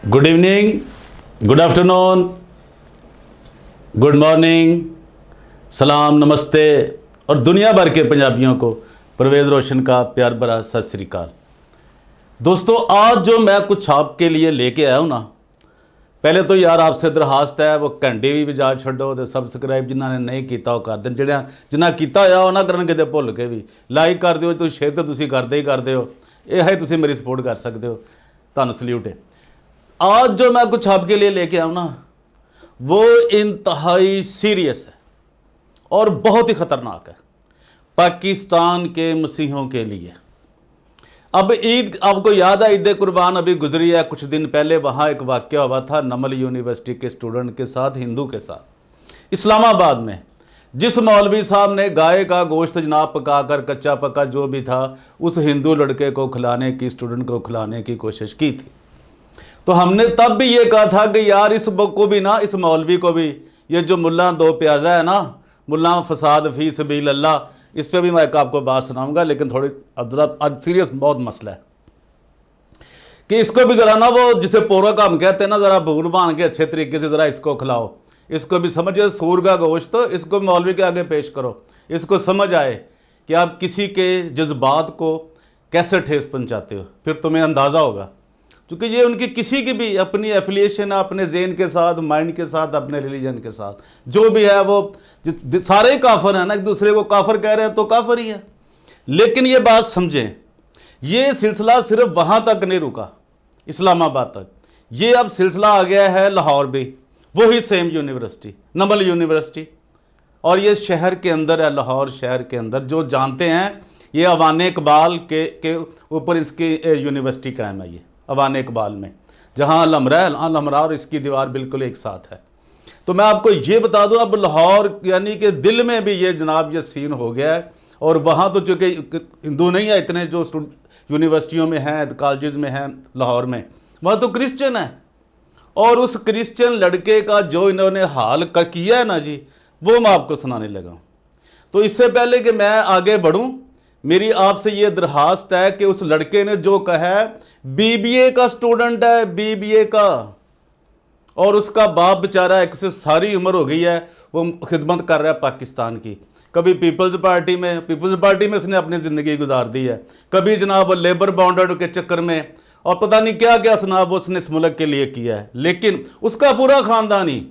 Good evening, good afternoon, good morning, सलाम, नमस्ते और दुनिया भर के पंजाबियों को परवेज़ रोशन का प्यार भरा सत श्री अकाल। दोस्तों, आज जो मैं कुछ आपके लिए लेके आया हूँ ना, पहले तो यार आपसे दरखास्त है वो घंटे भी वजा छो तो सबसक्राइब जिन्होंने नहीं किया वो कर दें, जिन्हें किया होया वो ना करन किते भुल के भी लाइक कर दो, तो शेयर तो तुम करते ही करते हो, यह है तुम मेरी सपोर्ट कर सकते हो, तुहानू सल्यूट है। आज जो मैं कुछ आपके लिए लेके आऊँ ना वो इंतहाई सीरियस है और बहुत ही ख़तरनाक है पाकिस्तान के मसीहों के लिए। अब ईद आपको याद है, ईद कुर्बान अभी गुजरी है कुछ दिन पहले। वहाँ एक वाक़या हुआ था नमल यूनिवर्सिटी के स्टूडेंट के साथ, हिंदू के साथ, इस्लामाबाद में, जिस मौलवी साहब ने गाय का गोश्त जनाब पका कर कच्चा पका जो भी था उस हिंदू लड़के को खिलाने की, स्टूडेंट को खिलाने की कोशिश की थी। तो हमने तब भी ये कहा था कि यार इस को भी ना, इस मौलवी को भी, ये जो मुल्ला दो प्याजा है ना, मुल्ला फसाद फी सबील अल्लाह, इस पर भी मैं आपको बात सुनाऊंगा, लेकिन थोड़ी अब सीरियस बहुत मसला है कि इसको भी ज़रा ना वो जिसे पोरा का हम कहते हैं ना, ज़रा भूर बांध के अच्छे तरीके से ज़रा इसको खिलाओ, इसको भी समझिए सूर का गोश्त, तो इसको मौलवी के आगे पेश करो, इसको समझ आए कि आप किसी के जज्बात को कैसे ठेस पहुँचाते हो, फिर तुम्हें अंदाज़ा होगा। क्योंकि ये उनकी किसी की भी अपनी एफिलिएशन है, अपने जेन के साथ, माइंड के साथ, अपने रिलीजन के साथ, जो भी है वो सारे ही काफर हैं ना, एक दूसरे को काफर कह रहे हैं तो काफर ही है। लेकिन ये बात समझें, ये सिलसिला सिर्फ वहाँ तक नहीं रुका, इस्लामाबाद तक, ये अब सिलसिला आ गया है लाहौर भी, वही सेम यूनिवर्सिटी, नमल यूनिवर्सिटी, और ये शहर के अंदर है, लाहौर शहर के अंदर। जो जानते हैं ये अवान इकबाल के ऊपर इसकी यूनिवर्सिटी कायम है, ये अवान इकबाल में, जहाँ अलहमरा और इसकी दीवार बिल्कुल एक साथ है। तो मैं आपको ये बता दूं, अब लाहौर यानी कि दिल में भी ये जनाब ये सीन हो गया है। और वहाँ तो चूँकि हिंदू नहीं है इतने, जो यूनिवर्सिटियों में हैं, कॉलेज में हैं लाहौर में, वहाँ तो क्रिश्चियन है। और उस क्रिश्चियन लड़के का जो इन्होंने हाल किया है ना जी, वो मैं आपको सुनाने लगा। तो इससे पहले कि मैं आगे बढ़ूँ, मेरी आपसे ये दरखास्त है कि उस लड़के ने जो कहा है, बीबीए का स्टूडेंट है, बीबीए का, और उसका बाप बेचारा एक से सारी उम्र हो गई है वो खिदमत कर रहा है पाकिस्तान की। कभी पीपल्स पार्टी में उसने अपनी ज़िंदगी गुजार दी है, कभी जनाब लेबर बाउंडर के चक्कर में, और पता नहीं क्या क्या जनाब उसने इस मुल्क के लिए किया है। लेकिन उसका पूरा ख़ानदान ही,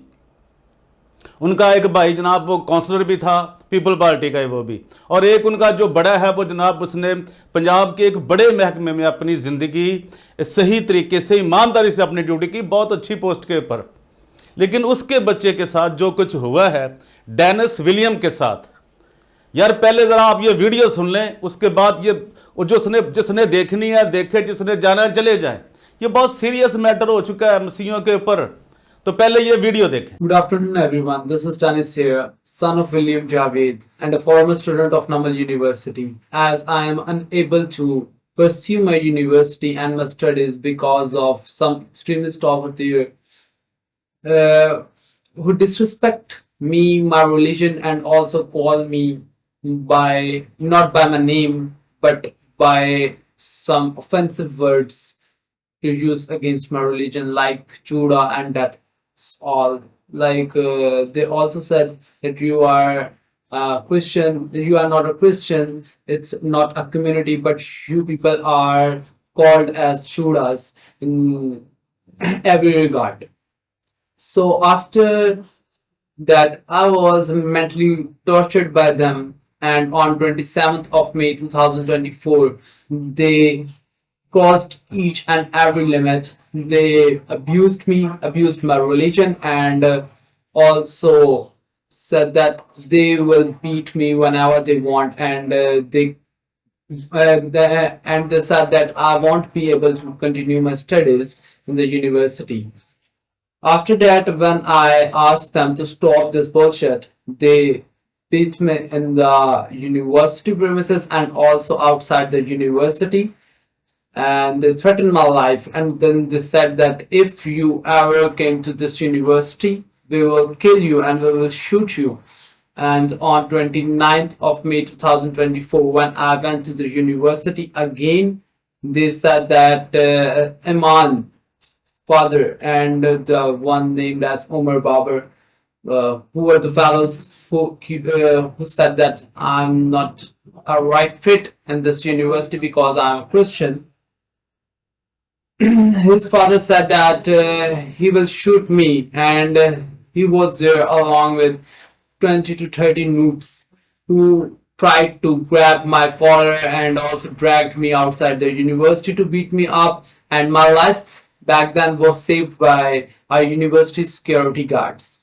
उनका एक भाई जनाब वो काउंसलर भी था पीपल पार्टी का है वो भी, और एक उनका जो बड़ा है वो जनाब उसने पंजाब के एक बड़े महकमे में अपनी ज़िंदगी सही तरीके से ईमानदारी से अपनी ड्यूटी की, बहुत अच्छी पोस्ट के ऊपर। लेकिन उसके बच्चे के साथ जो कुछ हुआ है डेनिस विलियम के साथ, यार पहले ज़रा आप ये वीडियो सुन लें, उसके बाद ये जिसने देखनी है देखे, जिसने जाना है चले जाए। ये बहुत सीरियस मैटर हो चुका है मसीहों के ऊपर। तो पहले ये वीडियो देखें। Good afternoon, everyone. This is Tanis here, son of William Javed and a former student of Namal University. As I am unable to pursue my university and my studies because of some extremist over there who disrespect me, my religion, and also call me by not by my name but by some offensive words to use against my religion, like Judah and that all. Like they also said that you are Christian, you are not a Christian, it's not a community, but you people are called as Judahs in every regard. So after that, I was mentally tortured by them, and on 27th of May 2024, they crossed each and every limit. They abused me, abused my religion, and also said that they will beat me whenever they want, and they said that I won't be able to continue my studies in the university. After that, when I asked them to stop this bullshit, they beat me in the university premises and also outside the university, and they threatened my life. And then they said that if you ever came to this university, we will kill you and we will shoot you. And on 29th of May 2024, when I went to the university again, they said that Iman, father and the one named as Omar Babar, who were the fellows who said that I'm not a right fit in this university because I'm a Christian. His father said that he will shoot me, and he was there along with 20 to 30 noobs who tried to grab my collar and also dragged me outside the university to beat me up. And my life back then was saved by our university security guards.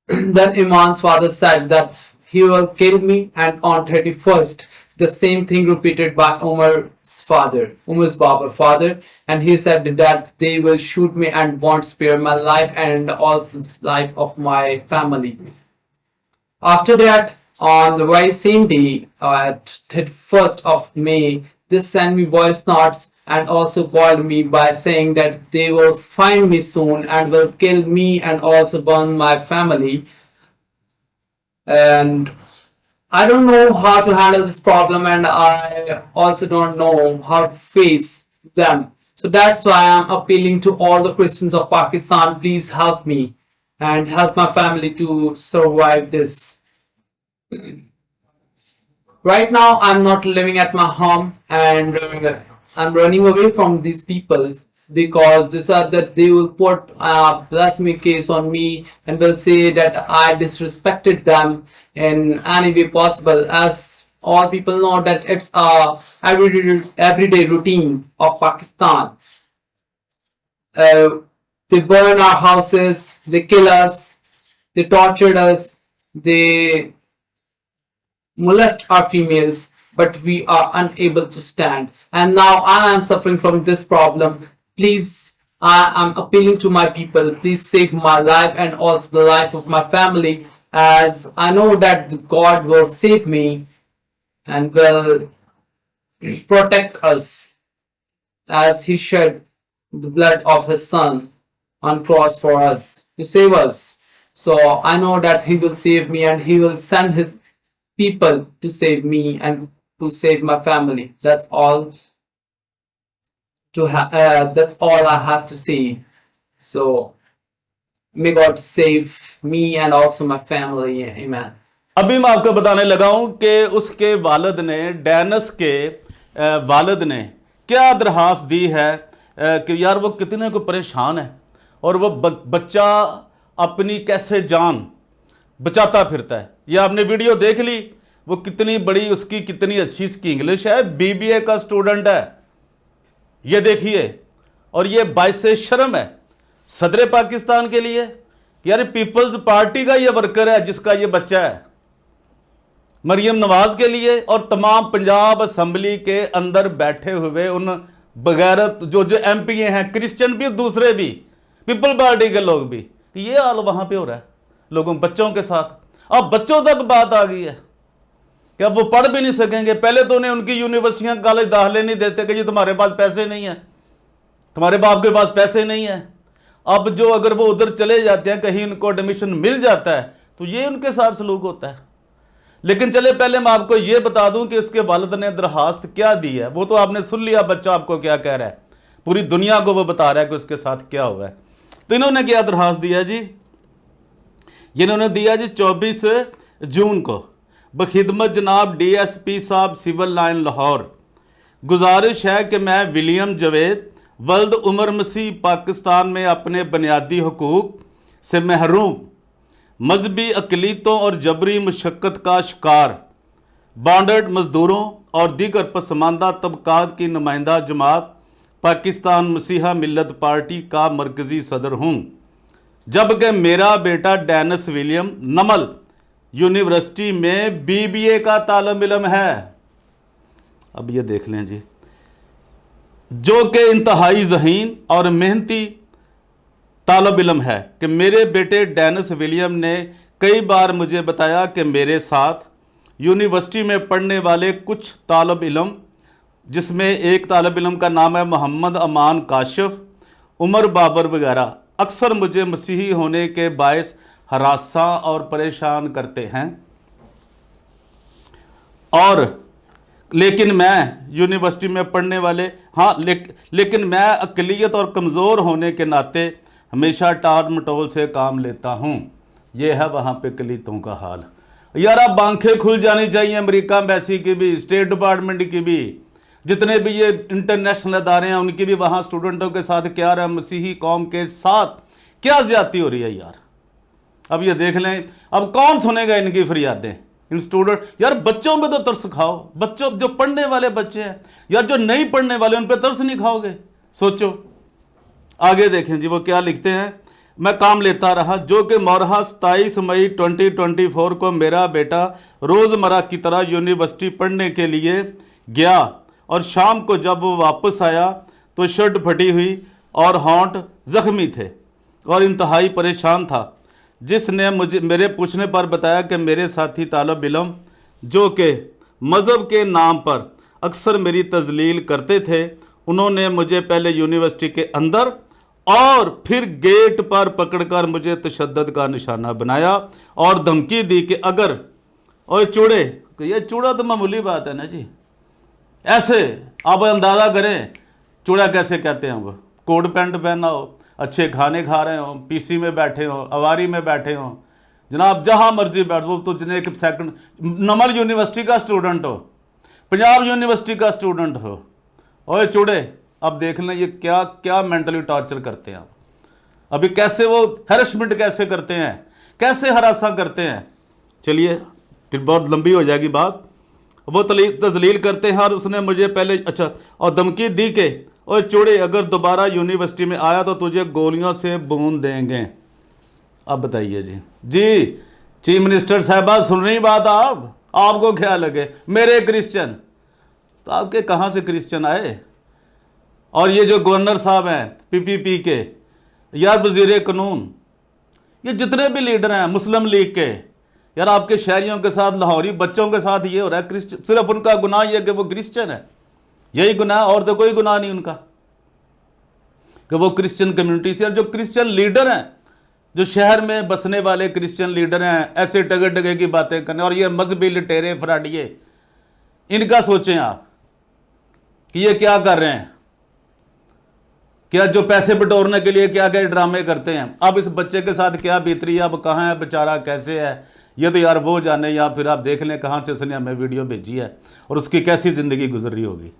Then Iman's father said that he will kill me, and on 31st, the same thing repeated by Umar's Babar father, and he said that they will shoot me and won't spare my life and also the life of my family. After that, on the very same day, at 31st of May, they sent me voice notes and also called me by saying that they will find me soon and will kill me and also burn my family. And I don't know how to handle this problem, and I also don't know how to face them. So that's why I'm appealing to all the Christians of Pakistan. Please help me and help my family to survive this. Right now, I'm not living at my home, and I'm running away from these people because they said that they will put a blasphemy case on me and will say that I disrespected them in any way possible. As all people know that it's a everyday routine of Pakistan. Uh, they burn our houses, they kill us, they tortured us, they molest our females, but we are unable to stand. And now I am suffering from this problem. Please, I am appealing to my people. Please save my life and also the life of my family, as I know that God will save me and will protect us as He shed the blood of His Son on cross for us to save us. So I know that He will save me and He will send His people to save me and to save my family. That's all that's all I have to say. So may God save me and also my family. Amen. अभी मैं आपको बताने लगा हूं कि उसके वालिद ने, डैनस के वालिद ने क्या दरखास्त दी है कि यार वो कितने को परेशान है और वो बच्चा अपनी कैसे जान बचाता फिरता है। ये आपने वीडियो देख ली, वो कितनी बड़ी उसकी कितनी अच्छी इसकी इंग्लिश है, बीबीए का स्टूडेंट है, ये देखिए। और ये बाइसे शर्म है सदर पाकिस्तान के लिए, यार पीपल्स पार्टी का ये वर्कर है जिसका ये बच्चा है, मरियम नवाज के लिए और तमाम पंजाब असम्बली के अंदर बैठे हुए उन बगैरत जो एमपी हैं, क्रिश्चियन भी दूसरे भी, पीपल पार्टी के लोग भी, ये हाल वहां पे हो रहा है लोगों बच्चों के साथ। अब बच्चों तक बात आ गई है कि अब वो पढ़ भी नहीं सकेंगे। पहले तो उन्हें उनकी यूनिवर्सिटियां कॉलेज दाखिले नहीं देते कि जी तुम्हारे पास पैसे नहीं है, तुम्हारे बाप के पास पैसे नहीं है। अब जो अगर वो उधर चले जाते हैं, कहीं उनको एडमिशन मिल जाता है तो ये उनके साथ सलूक होता है। लेकिन चले पहले मैं आपको ये बता दूं कि इसके वालिद ने दरखास्त क्या दी है। वो तो आपने सुन लिया बच्चा आपको क्या कह रहा है, पूरी दुनिया को वो बता रहा है कि उसके साथ क्या हुआ है। तो इन्होंने क्या दरखास्त दिया जी, ये इन्होंने दिया जी 24 जून को, बखिदमत जनाब DSP साहब सिविल लाइन लाहौर, गुजारिश है कि मैं विलियम जवेद वल्द उमर मसीह पाकिस्तान में अपने बुनियादी हकूक़ से महरूम, मजहबी अकलीतों और जबरी मशक्क़त का शिकार, बांडर्ड मज़दूरों और दीगर पसमानदा तबकात की नुमाइंदा जमात पाकिस्तान मसीहा मिल्लत पार्टी का मरकज़ी सदर हूँ, जबकि मेरा बेटा डैनस विलियम नमल यूनिवर्सिटी में BBA का तालिब इल्म है। अब ये देख लें जी, जो कि इंतहाई ज़हीन और मेहनती तालिब इल्म है, कि मेरे बेटे डैनस विलियम ने कई बार मुझे बताया कि मेरे साथ यूनिवर्सिटी में पढ़ने वाले कुछ तालिब इल्म, जिसमें एक तालिब इल्म का नाम है मोहम्मद अमान काशिफ, उमर बाबर वगैरह, अक्सर मुझे मसीही होने के बायस हरासा और परेशान करते हैं और लेकिन मैं यूनिवर्सिटी में पढ़ने वाले, हाँ लेकिन मैं अक़लियत और कमज़ोर होने के नाते हमेशा टाल मटोल से काम लेता हूँ। ये है वहाँ पे अक़लियतों का हाल। यार अब आंखें खुल जानी चाहिए अमेरिका एम्बेसी की भी, स्टेट डिपार्टमेंट की भी, जितने भी ये इंटरनेशनल अदारे हैं उनकी भी, वहाँ स्टूडेंटों के साथ क्या रहा, मसीही कौम के साथ क्या ज्यादती हो रही है यार। अब ये देख लें, अब कौन सुनेगा इनकी फरियादें, इन स्टूडेंट। यार बच्चों पे तो तरस खाओ, बच्चों जो पढ़ने वाले बच्चे हैं यार, जो नहीं पढ़ने वाले उन पे तरस नहीं खाओगे, सोचो। आगे देखें जी वो क्या लिखते हैं। मैं काम लेता रहा, जो कि मौरहा 27 मई 2024 को मेरा बेटा रोज़मर्रा की तरह यूनिवर्सिटी पढ़ने के लिए गया और शाम को जब वो वापस आया तो शर्ट फटी हुई और होंठ जख्मी थे और इंतहाई परेशान था, जिसने मुझे मेरे पूछने पर बताया कि मेरे साथी तालब इलम जो कि मज़हब के नाम पर अक्सर मेरी तजलील करते थे, उन्होंने मुझे पहले यूनिवर्सिटी के अंदर और फिर गेट पर पकड़कर मुझे तशद्दुद का निशाना बनाया और धमकी दी कि अगर और चूड़े, ये चूड़ा तो मामूली बात है ना जी, ऐसे आप अंदाज़ा करें चूड़ा कैसे कहते हैं वो, कोट पैंट पहना हो, अच्छे खाने खा रहे हो, पीसी में बैठे हो, अवारी में बैठे हो, जनाब जहाँ मर्जी बैठो, वो तो जिन्हें एक सेकंड नमल यूनिवर्सिटी का स्टूडेंट हो, पंजाब यूनिवर्सिटी का स्टूडेंट हो, ओए चूड़े। अब देख लें ये क्या क्या मेंटली टॉर्चर करते हैं। अभी कैसे वो हैरेसमेंट कैसे करते हैं, कैसे हरासा करते हैं। चलिए फिर बहुत लंबी हो जाएगी बात। वो तजलील करते हैं और उसने मुझे पहले अच्छा और धमकी दी कि और चूड़े अगर दोबारा यूनिवर्सिटी में आया तो तुझे गोलियों से भून देंगे। अब बताइए जी, चीफ मिनिस्टर साहबा सुन रही बात आप, आपको क्या लगे मेरे क्रिश्चियन, तो आपके कहाँ से क्रिश्चियन आए। और ये जो गवर्नर साहब हैं पीपीपी के, यार वजीर कानून, ये जितने भी लीडर हैं मुस्लिम लीग के, यार आपके शहरियों के साथ, लाहौरी बच्चों के साथ ये हो रहा है। क्रिश्चियन सिर्फ उनका गुनाह ये कि वो क्रिश्चियन है, यही गुनाह, और तो कोई गुनाह नहीं उनका कि वो क्रिश्चियन कम्युनिटी से। और जो क्रिश्चियन लीडर हैं, जो शहर में बसने वाले क्रिश्चियन लीडर हैं, ऐसे टगे टगे की बातें करने, और ये मजहबी लटेरे फराडिए, इनका सोचें आप कि ये क्या कर रहे हैं, क्या जो पैसे बटोरने के लिए क्या क्या ड्रामे करते हैं। अब इस बच्चे के साथ क्या बीत रही है, अब कहाँ है बेचारा, कैसे है, ये तो यार वो जाने, या फिर आप देख लें कहाँ से उसने हमें वीडियो भेजी है और उसकी कैसी ज़िंदगी गुजर रही होगी।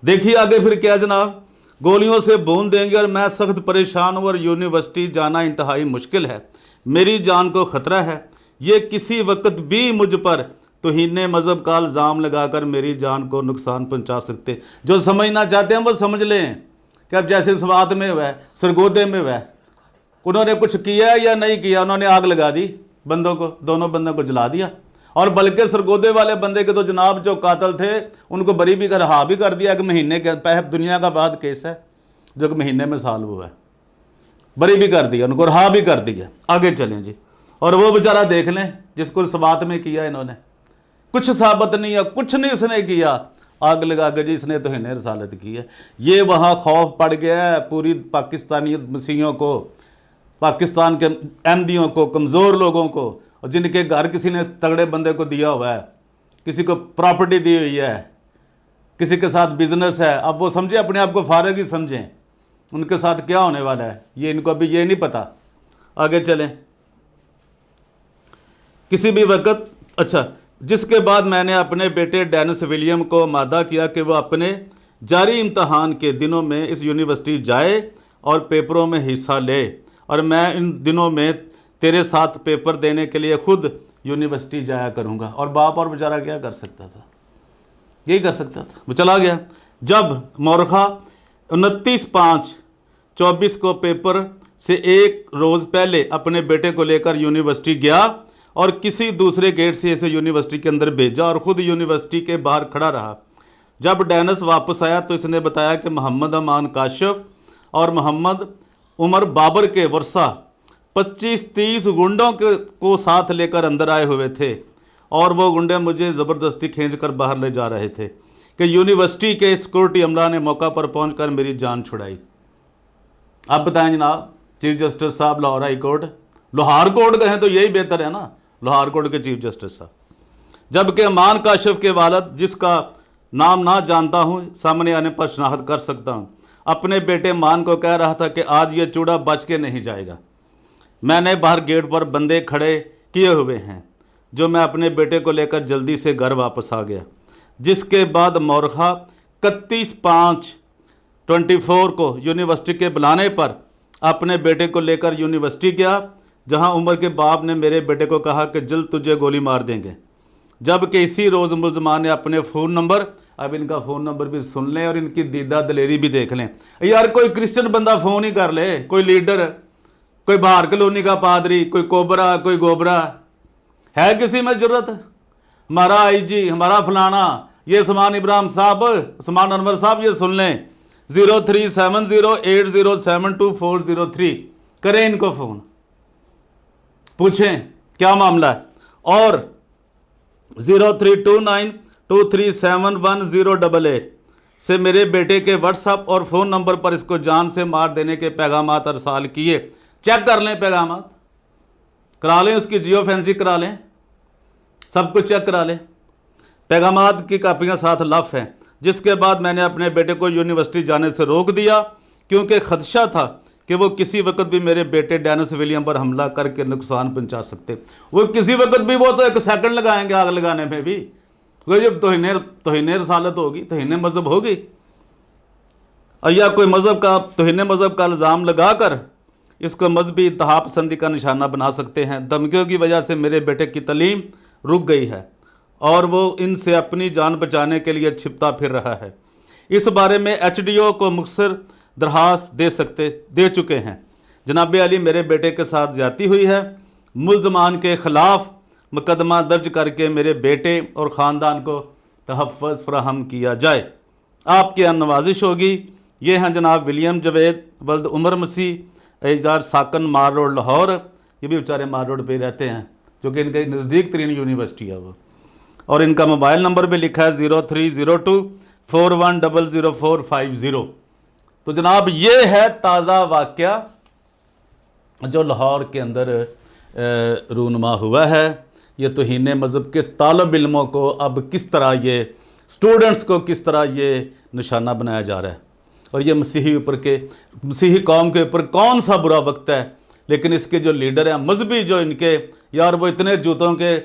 देखिए आगे फिर क्या जनाब, गोलियों से भून देंगे और मैं सख्त परेशान हूँ और यूनिवर्सिटी जाना इंतहाई मुश्किल है, मेरी जान को ख़तरा है, ये किसी वक्त भी मुझ पर तौहीन मज़हब का इल्ज़ाम लगाकर मेरी जान को नुकसान पहुँचा सकते। जो समझना चाहते हैं वो समझ लें कि अब जैसे स्वात में हुआ है, सरगोदे में हुआ है, उन्होंने कुछ किया है या नहीं किया, उन्होंने आग लगा दी बंदों को, दोनों बंदों को जला दिया। और बल्कि सरगोदे वाले बंदे के तो जनाब जो कातल थे उनको बरी भी रहा भी कर दिया, कि महीने के पहले दुनिया का बाद केस है जो कि महीने में साल हुआ है, बरी भी कर दिया, उनको रहा भी कर दिया। आगे चलें जी, और वो बेचारा देख लें जिसको स्वात में किया इन्होंने, कुछ साबित नहीं है, कुछ नहीं उसने किया, आग लगा के जी इसने तो हिने रसालत की है। ये वहाँ खौफ पड़ गया है पूरी पाकिस्तानी मसीहियों को, पाकिस्तान के अहमदियों को, कमज़ोर लोगों को, और जिनके घर किसी ने तगड़े बंदे को दिया हुआ है, किसी को प्रॉपर्टी दी हुई है, किसी के साथ बिजनेस है, अब वो समझे अपने आप को फारग ही समझें, उनके साथ क्या होने वाला है ये इनको अभी ये नहीं पता। आगे चलें। किसी भी वक्त अच्छा, जिसके बाद मैंने अपने बेटे डेनिस विलियम को मादा किया कि वह अपने जारी इम्तहान के दिनों में इस यूनिवर्सिटी जाए और पेपरों में हिस्सा ले, और मैं इन दिनों में तेरे साथ पेपर देने के लिए खुद यूनिवर्सिटी जाया करूँगा। और बाप और बेचारा क्या कर सकता था, यही कर सकता था, वो चला गया। जब मौरखा 29/5/24 को पेपर से एक रोज़ पहले अपने बेटे को लेकर यूनिवर्सिटी गया और किसी दूसरे गेट से इसे यूनिवर्सिटी के अंदर भेजा और ख़ुद यूनिवर्सिटी के बाहर खड़ा रहा। जब डेनिस वापस आया तो इसने बताया कि मोहम्मद अमान काशिफ और मोहम्मद उमर बाबर के वर्षा 25-30 गुंडों को साथ लेकर अंदर आए हुए थे, और वो गुंडे मुझे ज़बरदस्ती खींच कर बाहर ले जा रहे थे कि यूनिवर्सिटी के सिक्योरिटी अमला ने मौका पर पहुंचकर मेरी जान छुड़ाई। अब बताएं जनाब, चीफ जस्टिस साहब लाहौर हाई कोर्ट, लोहार कोर्ट कहें तो यही बेहतर है ना, लोहार कोर्ट के चीफ जस्टिस साहब। जबकि अमान काशिफ के वालिद, जिसका नाम ना जानता हूँ, सामने आने पर शनाख्त कर सकता हूँ। अपने बेटे मान को कह रहा था कि आज ये चूड़ा बच के नहीं जाएगा। मैंने बाहर गेट पर बंदे खड़े किए हुए हैं, जो मैं अपने बेटे को लेकर जल्दी से घर वापस आ गया। जिसके बाद मोरखा 31/5/24 को यूनिवर्सिटी के बुलाने पर अपने बेटे को लेकर यूनिवर्सिटी गया, जहां उमर के बाप ने मेरे बेटे को कहा कि जल्द तुझे गोली मार देंगे। जबकि इसी रोज़ मुलजमान ने अपने फ़ोन नंबर, अब इनका फ़ोन नंबर भी सुन लें और इनकी दीदा दलेरी भी देख लें। यार कोई क्रिश्चियन बंदा फ़ोन ही कर ले, कोई लीडर, कोई बाहर कॉलोनी का पादरी, कोई कोबरा, कोई गोबरा, है किसी में जरूरत? हमारा आईजी, हमारा फलाना, ये उस्मान इब्राहिम साहब, उस्मान अनवर साहब, ये सुन लें 037080724003 करें इनको फ़ोन, पूछें क्या मामला है। और 032923711088 से मेरे बेटे के व्हाट्सएप और फ़ोन नंबर पर इसको जान से मार देने के पैगामात अरसाल किए। चेक कर लें, पैगामात करा लें, उसकी जियो फैंसी करा लें, सब कुछ चेक करा लें। पैगामात की कापियाँ साथ लफ हैं। जिसके बाद मैंने अपने बेटे को यूनिवर्सिटी जाने से रोक दिया, क्योंकि खदशा था कि वो किसी वक्त भी मेरे बेटे डेनिस विलियम पर हमला करके नुकसान पहुंचा सकते। वो किसी वक्त भी, वो तो 1 सेकंड लगाएंगे आग लगाने में भी। तो जब तोहिने रसालत होगी, तोहिने मज़हब होगी, या कोई मज़हब का तोहिने मज़हब का इल्ज़ाम लगाकर इसको मजहबी इंतहा पसंदी का निशाना बना सकते हैं। धमकियों की वजह से मेरे बेटे की तालीम रुक गई है और वो इनसे अपनी जान बचाने के लिए छिपता फिर रहा है। इस बारे में HDO को मुख्तर दरखास्त दे चुके हैं। जनाब अली, मेरे बेटे के साथ ज्यादती हुई है। मुल्ज़मान के ख़िलाफ़ मुकदमा दर्ज करके मेरे बेटे और ख़ानदान को तहफ़्फ़ुज़ फराहम किया जाए। आपकी नवाजिश होगी। ये हैं जनाब विलियम जवेद वल्द उमर मसीह, एजार साकन, मार रोड, लाहौर। ये भी बेचारे मार रोड पे रहते हैं, जो कि इनके नज़दीक तरीन यूनिवर्सिटी है वो। और इनका मोबाइल नंबर भी लिखा है 030241000450। तो जनाब ये है ताज़ा वाक़या जो लाहौर के अंदर रूनुमा हुआ है। ये तौहीन मज़हब के तालिब इल्मों को अब किस तरह, ये स्टूडेंट्स को किस तरह ये निशाना बनाया जा रहा है। और ये मसीही कौम के ऊपर कौन सा बुरा वक्त है, लेकिन इसके जो लीडर हैं मजहबी, जो इनके यार वो इतने जूतों के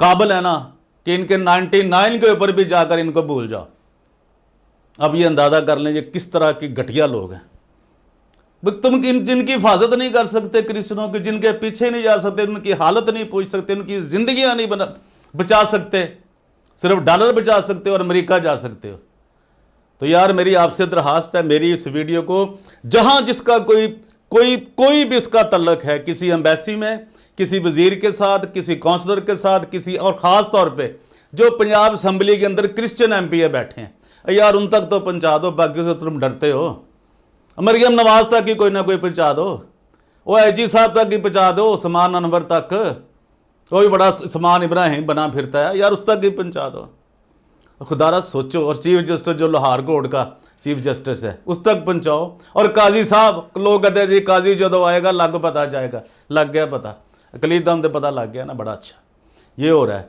काबिल है ना कि इनके 99 के ऊपर भी जाकर इनको भूल जाओ। अब ये अंदाज़ा कर लें ये किस तरह की घटिया लोग हैं। तुम जिनकी हिफाजत नहीं कर सकते क्रिश्चनों की, जिनके पीछे नहीं जा सकते, उनकी हालत नहीं पूछ सकते, उनकी ज़िंदगियाँ नहीं बचा सकते, सिर्फ डॉलर बचा सकते हो और अमेरिका जा सकते हो। तो यार मेरी आपसे दरखास्त है, मेरी इस वीडियो को जहाँ जिसका कोई भी इसका तल्लक है, किसी एम्बेसी में, किसी वजीर के साथ, किसी काउंसलर के साथ, किसी और ख़ास तौर पे जो पंजाब असम्बली के अंदर क्रिश्चियन MP बैठे हैं, यार उन तक तो पहुँचा दो। बाकी से तुम डरते हो, मरियम नवाज तक ही कोई ना कोई पहुँचा दो, वो IG साहब तक ही पहुँचा दो, उस्मान अनवर तक, कोई बड़ा उस्मान इब्राहिम बना फिरता है, यार उस तक ही पहुँचा दो। खुदारा सोचो। और चीफ जस्टिस जो लाहौर कोर्ट का चीफ जस्टिस है उस तक पहुँचाओ। और काजी साहब, लोग कहते हैं जी काजी जो आएगा लग पता जाएगा, लग गया पता, अकलीदम तो पता लग गया ना, बड़ा अच्छा ये हो रहा है।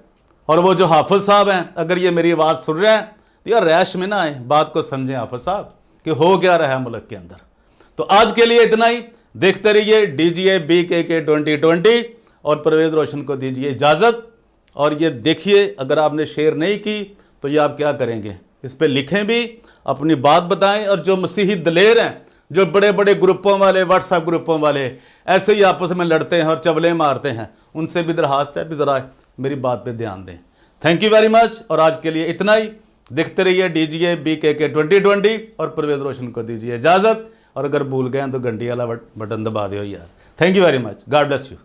और वो जो हाफिज़ साहब हैं, अगर ये मेरी आवाज़ सुन रहे हैं तो यार रैश में ना आए, बात को समझें हाफिज़ साहब कि हो क्या रहा है मुल्क के अंदर। तो आज के लिए इतना ही। देखते रहिए DGA BKK 2020 और परवेज़ रोशन को दीजिए इजाज़त। और ये देखिए, अगर आपने शेयर नहीं की तो ये आप क्या करेंगे, इस पर लिखें भी, अपनी बात बताएं। और जो मसीही दलेर हैं, जो बड़े बड़े ग्रुपों वाले, व्हाट्सएप ग्रुपों वाले ऐसे ही आपस में लड़ते हैं और चवले मारते हैं, उनसे भी दरखास्त है भी ज़रा मेरी बात पे ध्यान दें। Thank you very much. और आज के लिए इतना ही। देखते रहिए DGA BKK 2020 और परवेज़ रोशन को दीजिए इजाज़त। और अगर भूल गए तो घंटी वाला बटन दबा दो यार। Thank you very much. God bless you.